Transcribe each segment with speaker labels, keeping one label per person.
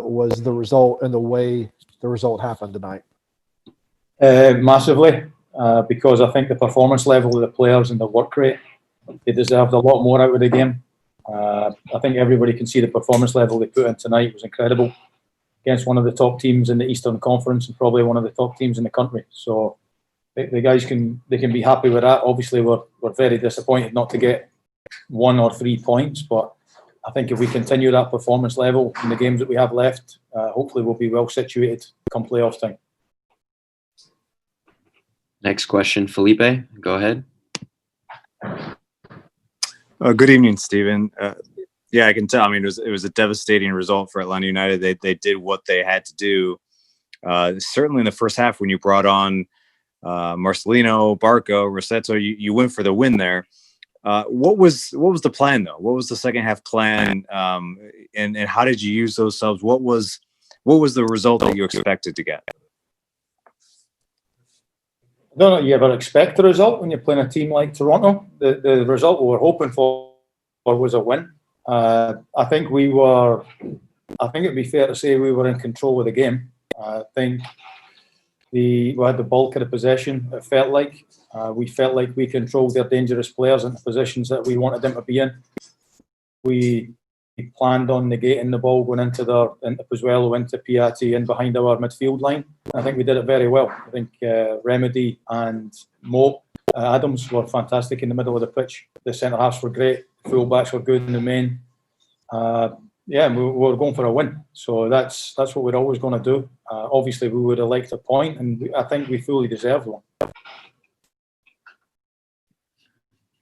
Speaker 1: was the result and the way the result happened tonight?
Speaker 2: Massively, because I think the performance level of the players and the work rate, they deserved a lot more out of the game. I think everybody can see the performance level they put in tonight was incredible against one of the top teams in the Eastern Conference and probably one of the top teams in the country. So the guys can be happy with that. Obviously, we're very disappointed not to get 1 or 3 points, but I think if we continue that performance level in the games that we have left, hopefully we'll be well situated come playoff time.
Speaker 3: Next question, Felipe. Go ahead.
Speaker 4: Good evening, Stephen. Yeah, I can tell. I mean, it was a devastating result for Atlanta United. They did what they had to do. Certainly in the first half, when you brought on Marcelino, Barco, Rossetto, you went for the win there. What was the plan though? What was the second half plan? And how did you use those subs? What was the result that you expected to get?
Speaker 2: I don't know you ever expect the result when you're playing a team like Toronto. The result we were hoping for was a win. I think it'd be fair to say we were in control of the game. I think we had the bulk of the possession. It felt like we felt like we controlled their dangerous players into positions that we wanted them to be in. We planned on negating the ball going into Pozuelo, into Piatti, in behind our midfield line. I think we did it very well. I think Remedy and Mo Adams were fantastic in the middle of the pitch. The centre halves were great. Full-backs were good in the main. Yeah, we were going for a win. So that's what we're always going to do. Obviously, we would have liked a point, and I think we fully deserved one.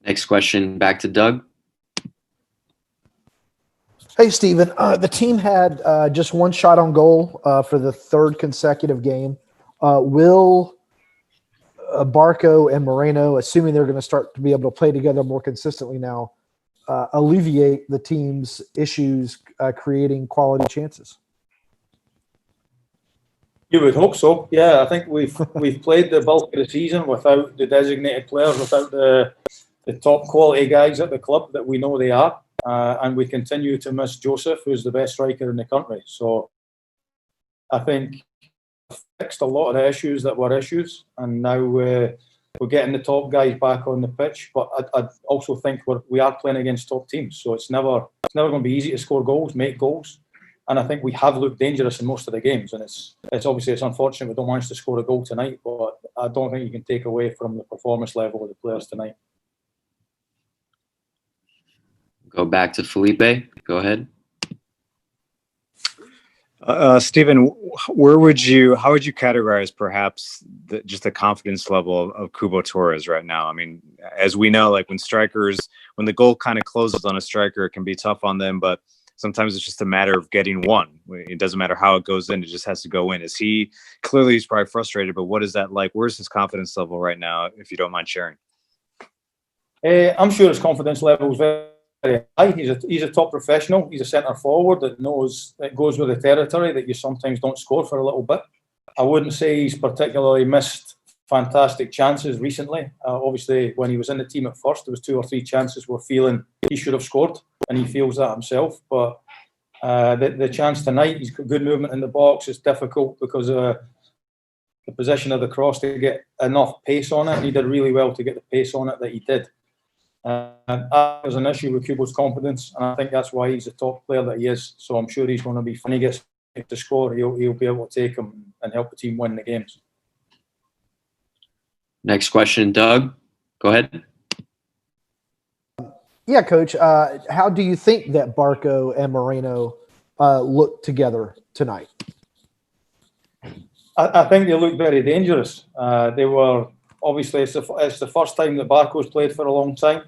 Speaker 3: Next question, back to Doug.
Speaker 1: Hey, Stephen. The team had just 1 shot on goal for the 3rd consecutive game. Will Barco and Moreno, assuming they're going to start to be able to play together more consistently now, alleviate the team's issues creating quality chances?
Speaker 2: You would hope so. Yeah, I think we've played the bulk of the season without the designated players, without the top quality guys at the club that we know they are. And we continue to miss Joseph, who's the best striker in the country. So I think we've fixed a lot of the issues that were issues, and now we're getting the top guys back on the pitch. But I also think we are playing against top teams, so it's never going to be easy to score goals, make goals. And I think we have looked dangerous in most of the games, and it's obviously unfortunate we don't manage to score a goal tonight, but I don't think you can take away from the performance level of the players tonight.
Speaker 3: Go back to Felipe. Go ahead.
Speaker 4: Stephen, how would you categorize perhaps just the confidence level of Cubo Torres right now? I mean, as we know, like when the goal kind of closes on a striker, it can be tough on them, but sometimes it's just a matter of getting one. It doesn't matter how it goes in, it just has to go in. He's probably frustrated, but what is that like? Where's his confidence level right now, if you don't mind sharing?
Speaker 2: I'm sure his confidence level is very high. He's a top professional. He's a centre forward that knows it goes with the territory that you sometimes don't score for a little bit. I wouldn't say he's particularly missed fantastic chances recently. Obviously, when he was in the team at first, there was 2 or 3 chances we're feeling he should have scored, and he feels that himself. But the chance tonight, he's got good movement in the box. It's difficult because of the position of the cross to get enough pace on it, and he did really well to get the pace on it that he did. There's an issue with Cubo's confidence, and I think that's why he's the top player that he is. So I'm sure he's going to be, when he gets to score, he'll be able to take him and help the team win the games.
Speaker 3: Next question, Doug. Go ahead.
Speaker 1: Yeah, Coach. How do you think that Barco and Moreno look together tonight?
Speaker 2: I think they look very dangerous. They were obviously it's the first time that Barco's played for a long time.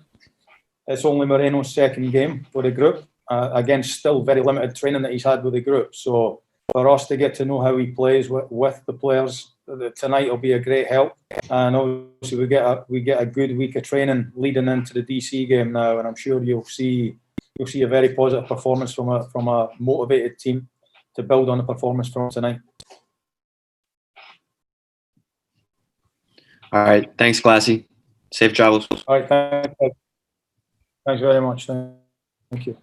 Speaker 2: It's only Moreno's 2nd game for the group, against still very limited training that he's had with the group. So for us to get to know how he plays with the players tonight will be a great help. And obviously we get a good week of training leading into the DC game now, and I'm sure you'll see a very positive performance from a motivated team to build on the performance from tonight.
Speaker 3: All right. Thanks, Glassy. Safe travels.
Speaker 2: All right. Thanks very much. Thank you.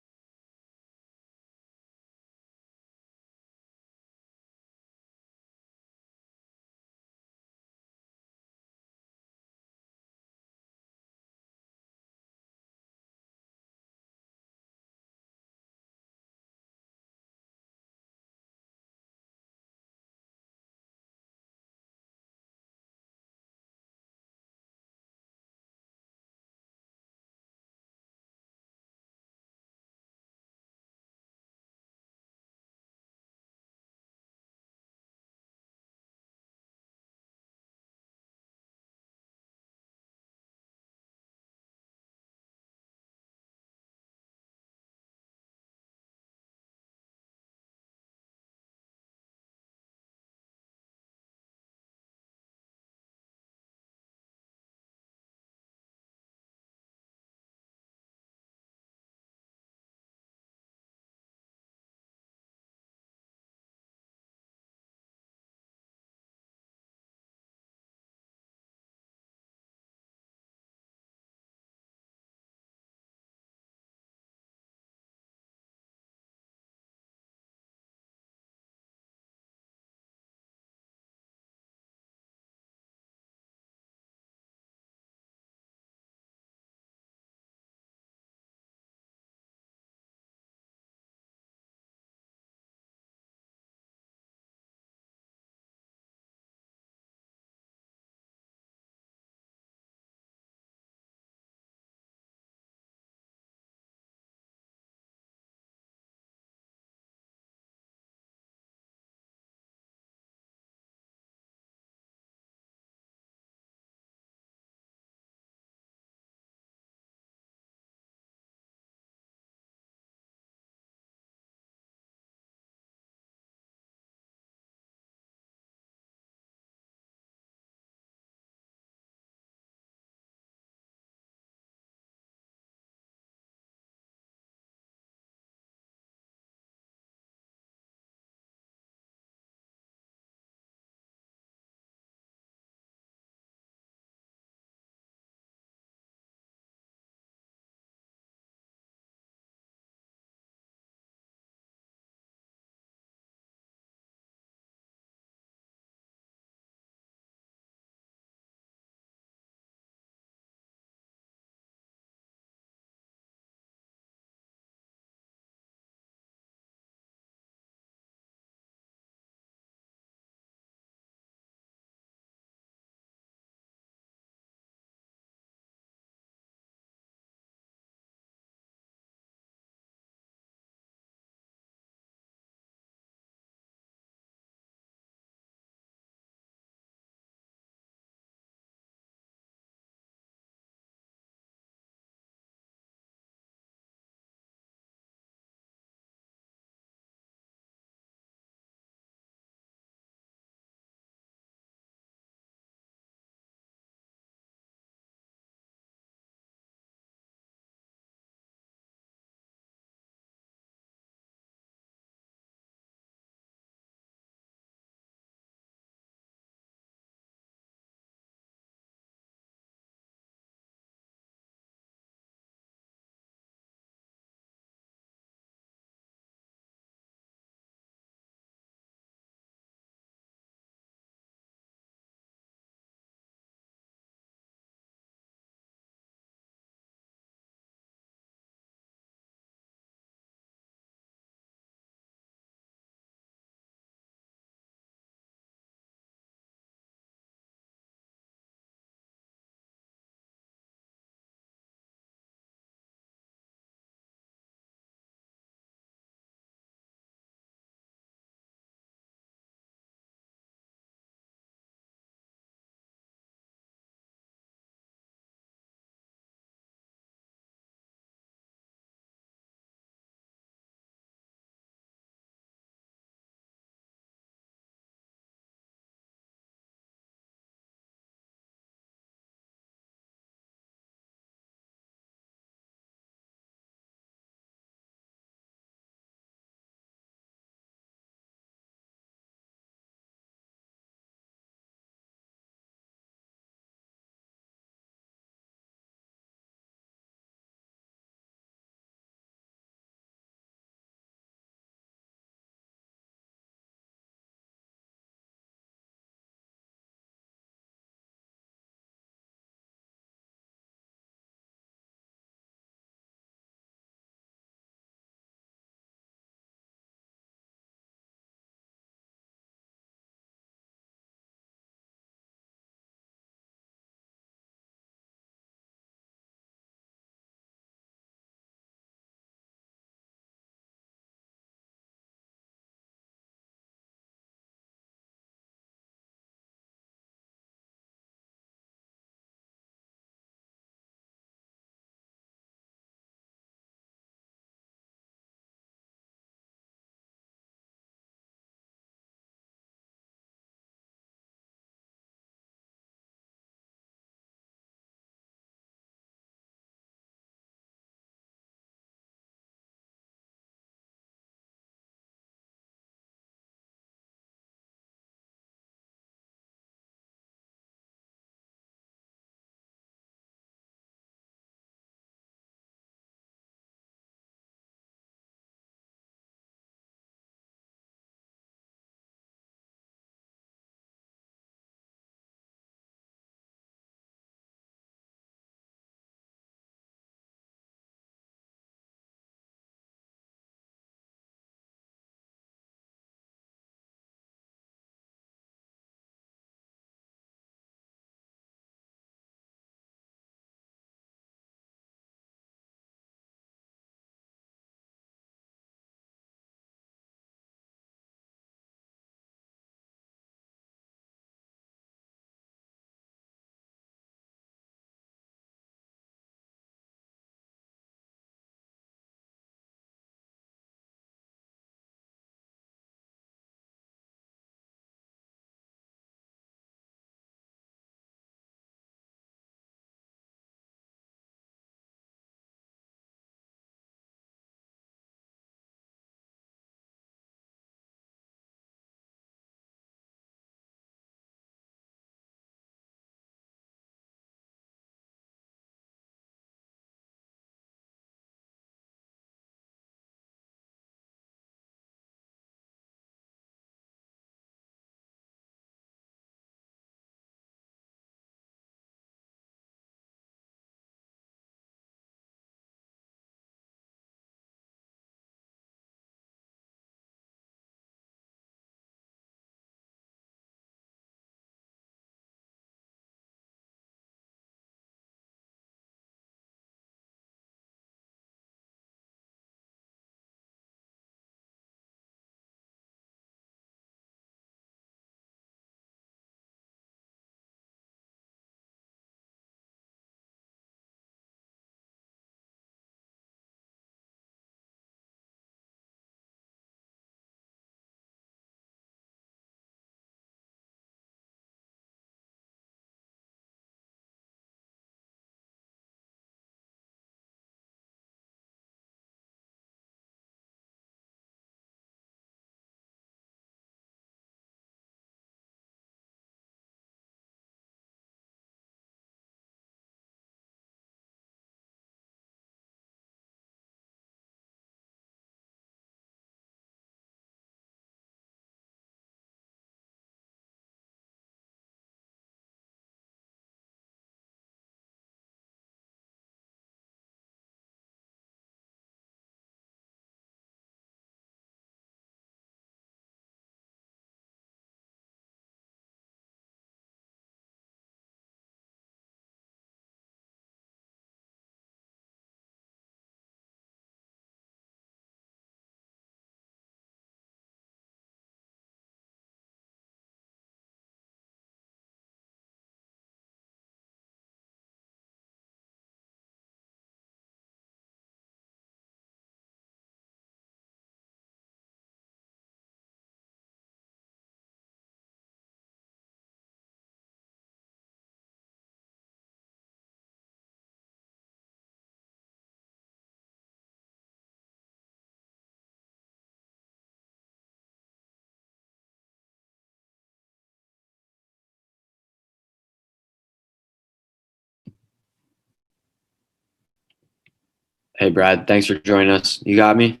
Speaker 3: Hey, Brad. Thanks for joining us. You got me?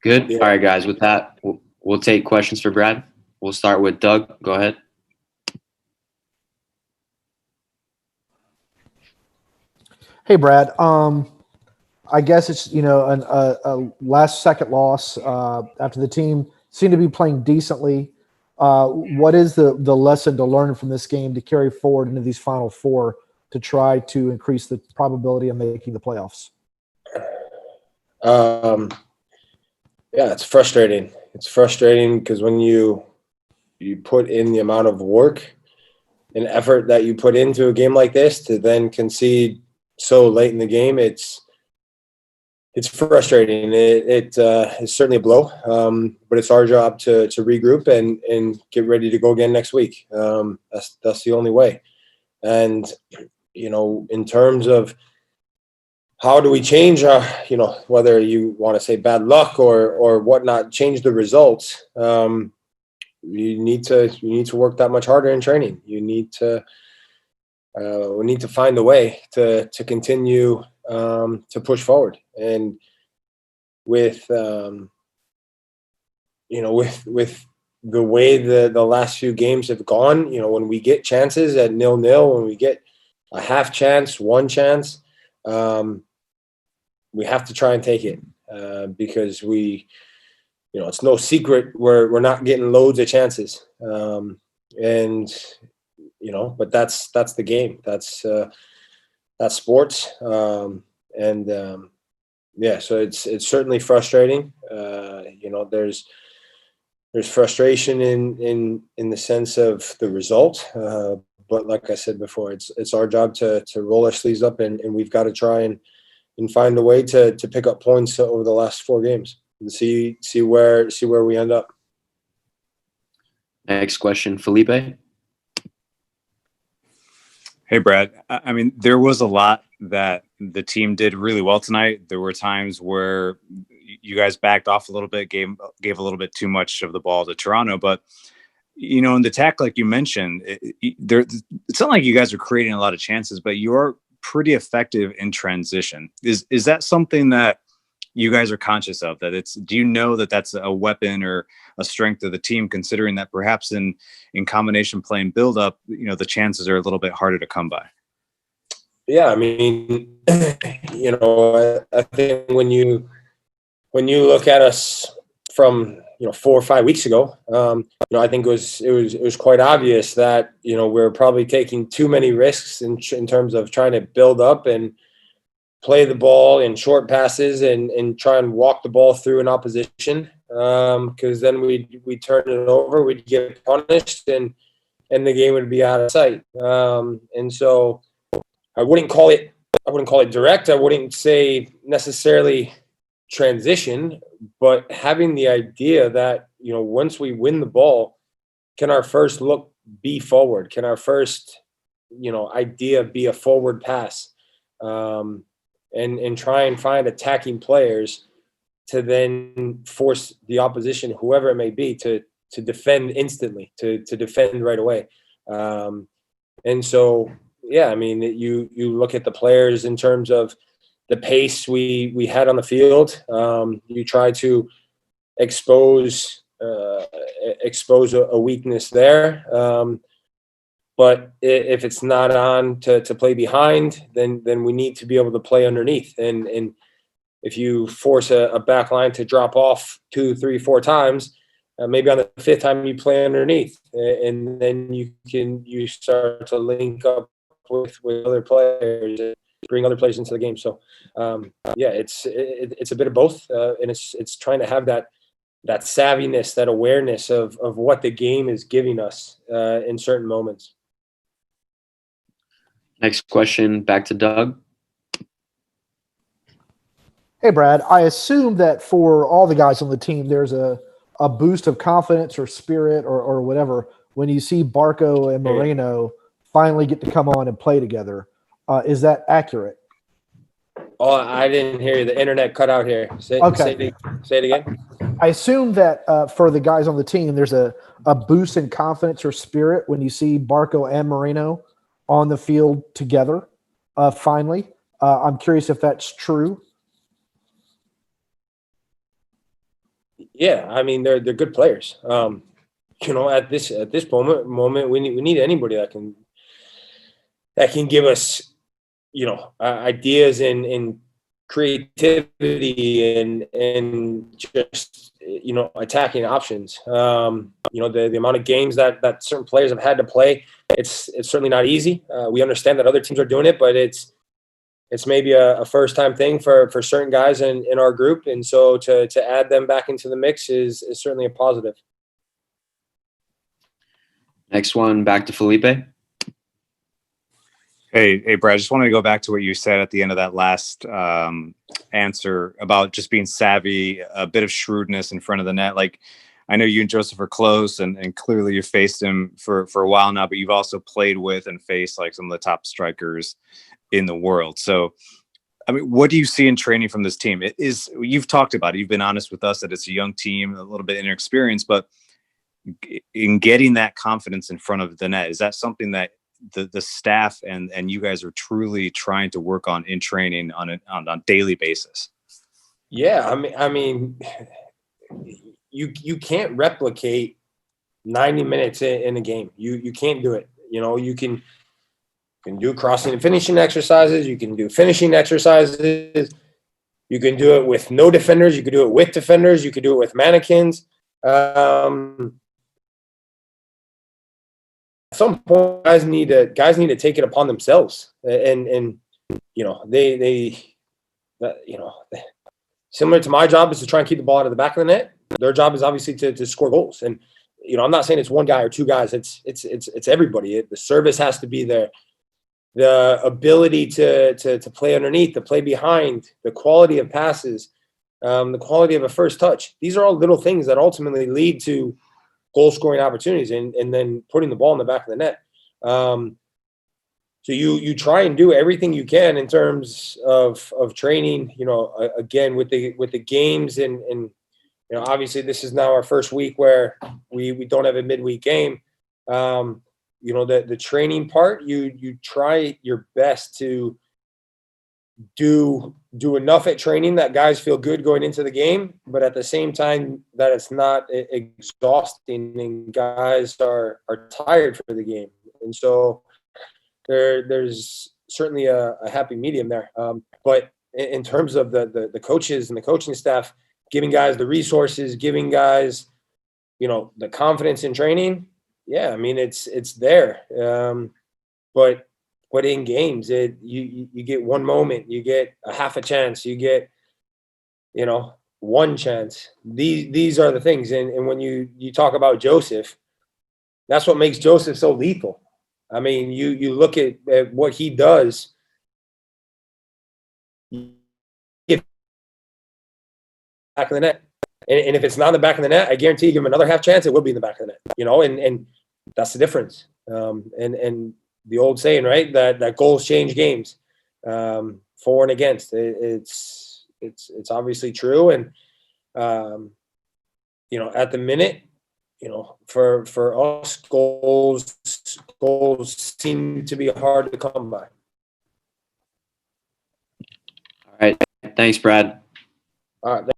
Speaker 3: Good.
Speaker 5: Yeah.
Speaker 3: All right, guys. With that, we'll take questions for Brad. We'll start with Doug. Go ahead.
Speaker 1: Hey, Brad. I guess it's a last second loss after the team seemed to be playing decently. What is the lesson to learn from this game to carry forward into these final four to try to increase the probability of making the playoffs?
Speaker 5: Yeah, it's frustrating. It's frustrating because when you put in the amount of work and effort that you put into a game like this to then concede so late in the game, it's frustrating. It's certainly a blow, but it's our job to regroup and get ready to go again next week. That's the only way. And in terms of how do we change, whether you want to say bad luck or whatnot, change the results. You need to work that much harder in training. We need to find a way to continue to push forward. And with the way the last few games have gone, when we get chances at 0-0, when we get a half chance, one chance, we have to try and take it because it's no secret we're not getting loads of chances, but that's the game. That's sports, so it's certainly frustrating. There's frustration in the sense of the result, but like I said before, it's our job to roll our sleeves up and we've got to try and find a way to pick up points over the last 4 games and see where we end up.
Speaker 3: Next question, Felipe.
Speaker 4: Hey, Brad. I mean, there was a lot that the team did really well tonight. There were times where you guys backed off a little bit, gave a little bit too much of the ball to Toronto. But, in the attack, like you mentioned, it's not like you guys are creating a lot of chances, but you are pretty effective in transition. Is that something that you guys are conscious of? Do you know that that's a weapon or a strength of the team, considering that perhaps in combination play and build up, the chances are a little bit harder to come by?
Speaker 5: Yeah, I mean, I think when you look at us from 4 or 5 weeks ago, I think it was quite obvious that we're probably taking too many risks in terms of trying to build up and play the ball in short passes and try and walk the ball through an opposition, because then we'd turn it over, we'd get punished, and the game would be out of sight. And so I wouldn't call it direct. I wouldn't say necessarily transition, but having the idea that once we win the ball, can our first look be forward? Can our first idea be a forward pass? And try and find attacking players to then force the opposition, whoever it may be, to defend instantly, to defend right away. And so, yeah, I mean, you look at the players in terms of the pace we had on the field. You try to expose a weakness there. But if it's not on to play behind, then we need to be able to play underneath. And if you force a back line to drop off 2, 3, 4 times, maybe on the 5th time you play underneath, and then you start to link up with other players, and bring other players into the game. So it's a bit of both, and it's trying to have that savviness, that awareness of what the game is giving us in certain moments.
Speaker 3: Next question, back to Doug.
Speaker 1: Hey, Brad, I assume that for all the guys on the team, there's a boost of confidence or spirit or whatever when you see Barco and Moreno finally get to come on and play together. Is that accurate?
Speaker 5: Oh, I didn't hear you. The internet cut out here. Say it again.
Speaker 1: I assume that for the guys on the team, there's a boost in confidence or spirit when you see Barco and Moreno on the field together. Finally, I'm curious if that's true.
Speaker 5: Yeah, I mean they're good players. At this moment, we need anybody that can give us, ideas and creativity and just attacking options. The amount of games that certain players have had to play, it's certainly not easy. We understand that other teams are doing it, but it's maybe a first time thing for certain guys in our group, and so to add them back into the mix is certainly a positive.
Speaker 3: Next one, back to Felipe.
Speaker 4: Hey, Brad, I just wanted to go back to what you said at the end of that last answer about just being savvy, a bit of shrewdness in front of the net. Like, I know you and Joseph are close, and clearly you've faced him for a while now, but you've also played with and faced like some of the top strikers in the world. So, I mean, what do you see in training from this team? You've talked about it. You've been honest with us that it's a young team, a little bit inexperienced, but in getting that confidence in front of the net, is that something that the staff and you guys are truly trying to work on in training on a daily basis?
Speaker 5: Yeah, I mean, you can't replicate 90 minutes in a game. You can't do it. You can do crossing and finishing exercises. You can do finishing exercises. You can do it with no defenders. You can do it with defenders. You can do it with mannequins. At some point, guys need to take it upon themselves, and similar to my job is to try and keep the ball out of the back of the net. Their job is obviously to score goals, and I'm not saying it's one guy or two guys. It's everybody. The service has to be there. The ability to play underneath, to play behind, the quality of passes, the quality of a first touch. These are all little things that ultimately lead to goal scoring opportunities and then putting the ball in the back of the net. So you try and do everything you can in terms of training, again, with the games and obviously this is now our first week where we don't have a midweek game. The training part, you try your best to do enough at training that guys feel good going into the game, but at the same time that it's not exhausting and guys are tired for the game. And so there's certainly a happy medium there. But in terms of the coaches and the coaching staff, giving guys the resources, giving guys, the confidence in training. Yeah. I mean, it's there. But in games, you get one moment, you get a half a chance, you get, one chance. These are the things. And when you talk about Joseph, that's what makes Joseph so lethal. I mean, you look at what he does. Back of the net. And if it's not in the back of the net, I guarantee you give him another half chance, it will be in the back of the net, and that's the difference. And the old saying, right, that goals change games, for and against. It's obviously true. And, at the minute, for us, goals seem to be hard to come by.
Speaker 3: All right. Thanks, Brad.
Speaker 5: All right.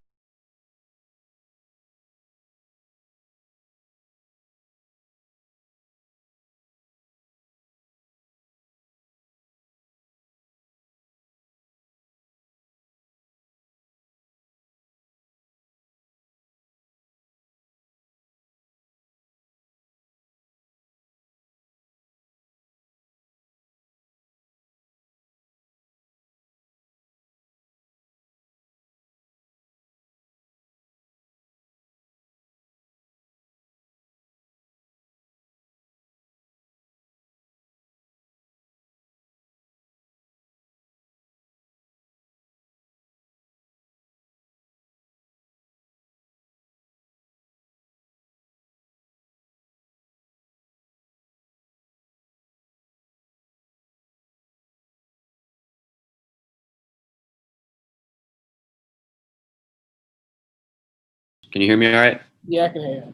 Speaker 3: Can you hear me all right?
Speaker 6: Yeah, I can hear you.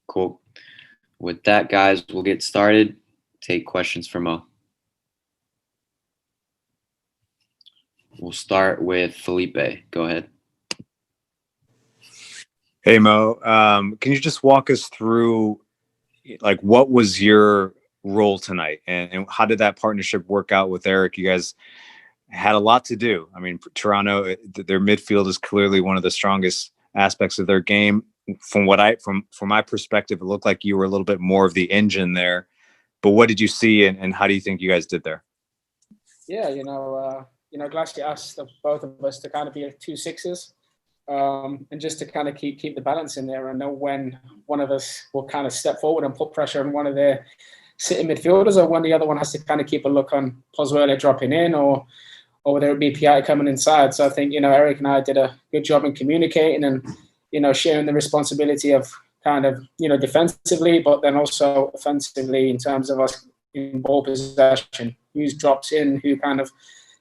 Speaker 3: Cool. With that, guys, we'll get started. Take questions from Mo. We'll start with Felipe. Go ahead.
Speaker 4: Hey Mo, can you just walk us through, like, what was your role tonight, and how did that partnership work out with Eric? You guys had a lot to do. I mean, Toronto, their midfield is clearly one of the strongest aspects of their game. From my perspective, it looked like you were a little bit more of the engine there. But what did you see, and how do you think you guys did there?
Speaker 6: Yeah, glad you asked both of us to kind of be 2 6s, and just to kind of keep the balance in there and know when one of us will kind of step forward and put pressure on one of their sitting midfielders, or when the other one has to kind of keep a look on Pozuelo dropping in, or whether it be Pi coming inside. So I think, Eric and I did a good job in communicating and, sharing the responsibility of kind of, defensively, but then also offensively in terms of us in ball possession, who drops in, who kind of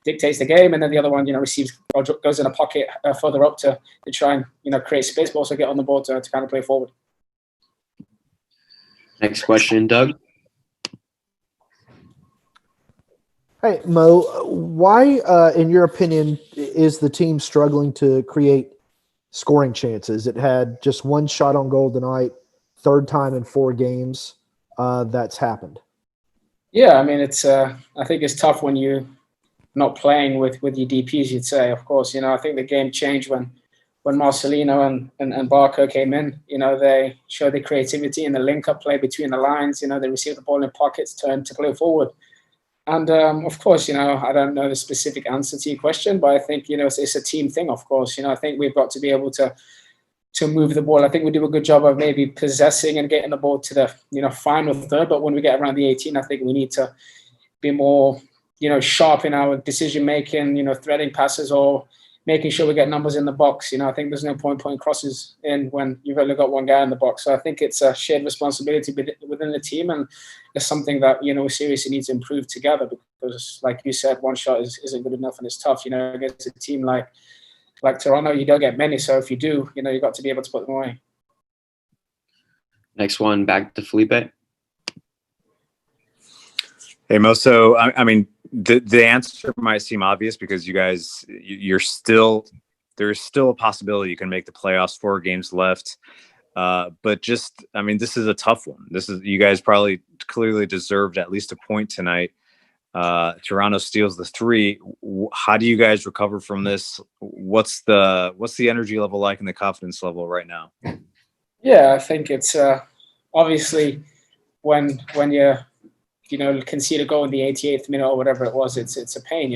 Speaker 6: dictates the game, and then the other one, receives or goes in a pocket further up to try and, create space, but also get on the board to kind of play forward.
Speaker 3: Next question, Doug.
Speaker 1: Hey, Mo, why, in your opinion, is the team struggling to create scoring chances? It had just one shot on goal tonight, third time in 4 games that's happened. Yeah,
Speaker 6: I mean, I think it's tough when you're not playing with your DPs, you'd say. Of course, I think the game changed when Marcelino and Barco came in. They showed the creativity and the link-up play between the lines. They received the ball in pockets, turned to play forward. And, of course, I don't know the specific answer to your question, but I think, it's a team thing, of course. I think we've got to be able to move the ball. I think we do a good job of maybe possessing and getting the ball to the, final third. But when we get around the 18, I think we need to be more, sharp in our decision-making, threading passes or making sure we get numbers in the box. I think there's no point putting crosses in when you've only got one guy in the box. So I think it's a shared responsibility within the team, and it's something that, we seriously need to improve together, because, like you said, one shot isn't good enough, and it's tough. Against a team like Toronto, you don't get many. So if you do, you've got to be able to put them away.
Speaker 3: Next one, back to Felipe.
Speaker 4: Hey Mo, so I mean, the answer might seem obvious because you guys, there's still a possibility you can make the playoffs, 4 games left. But just, I mean, this is a tough one. You guys probably clearly deserved at least a point tonight. Toronto steals the 3. How do you guys recover from this? What's the energy level like and the confidence level right now?
Speaker 6: Yeah, I think it's obviously when you concede a goal in the 88th minute or whatever it was, it's a pain.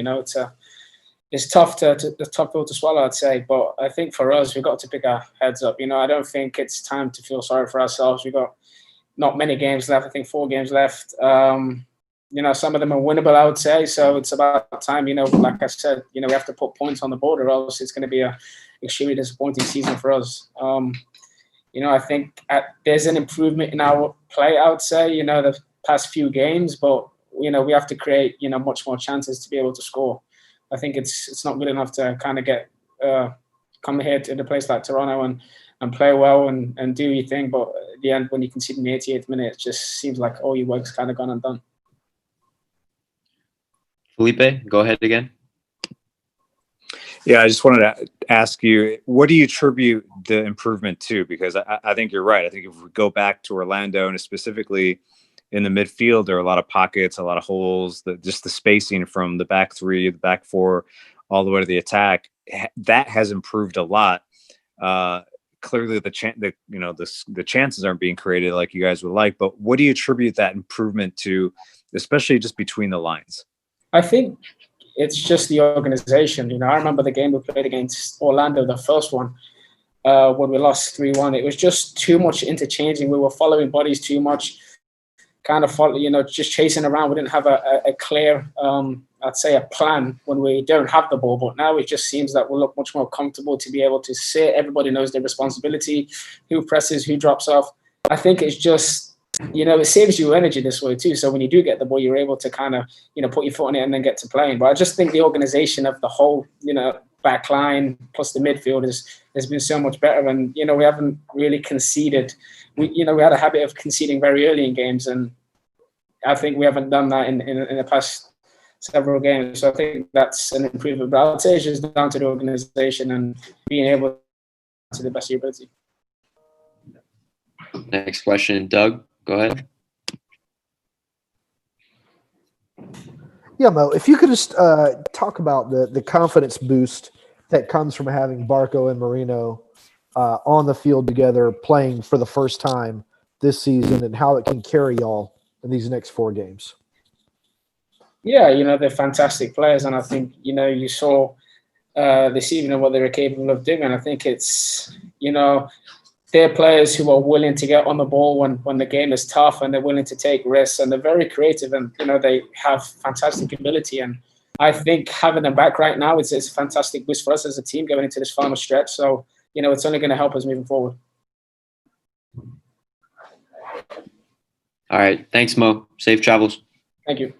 Speaker 6: It's tough to swallow, I'd say. But I think for us, we've got to pick our heads up. I don't think it's time to feel sorry for ourselves. We've got not many games left. I think 4 games left. Some of them are winnable, I would say. So it's about time, like I said, we have to put points on the board, or else it's going to be a extremely disappointing season for us. I think there's an improvement in our play, I would say, the past few games, but, we have to create, much more chances to be able to score. I think it's not good enough to kind of get come here to a place like Toronto and play well and do your thing. But at the end, when you concede in the 88th minute, it just seems like all your work's kind of gone undone.
Speaker 3: Felipe, go ahead again.
Speaker 4: Yeah, I just wanted to ask you, what do you attribute the improvement to? Because I think you're right. I think if we go back to Orlando, and specifically in the midfield, there are a lot of pockets, a lot of holes, just the spacing from the back 3, the back 4, all the way to the attack, that has improved a lot. Clearly, the chances aren't being created like you guys would like. But what do you attribute that improvement to, especially just between the lines?
Speaker 6: I think it's just the organization. I remember the game we played against Orlando, the first one, when we lost 3-1. It was just too much interchanging. We were following bodies too much, kind of just chasing around. We didn't have a clear, I'd say, a plan when we don't have the ball. But now it just seems that we'll look much more comfortable to be able to sit. Everybody knows their responsibility, who presses, who drops off. I think it's just, it saves you energy this way too. So when you do get the ball, you're able to kind of, put your foot on it and then get to playing. But I just think the organization of the whole, back line plus the midfield has been so much better. And, we haven't really conceded. We had a habit of conceding very early in games. And I think we haven't done that in the past several games. So I think that's an improvement. But I would say it's just down to the organization and being able to the best of your ability.
Speaker 3: Next question, Doug. Go ahead.
Speaker 1: Yeah, Mo, if you could just talk about the confidence boost that comes from having Barco and Marino on the field together playing for the first time this season and how it can carry y'all in these next 4 games.
Speaker 6: Yeah, they're fantastic players, and I think, you saw this evening what they were capable of doing. I think it's, they're players who are willing to get on the ball when the game is tough, and they're willing to take risks, and they're very creative, and, they have fantastic ability. And I think having them back right now is a fantastic boost for us as a team going into this final stretch. So, it's only going to help us moving forward.
Speaker 3: All right. Thanks, Mo. Safe travels.
Speaker 6: Thank you.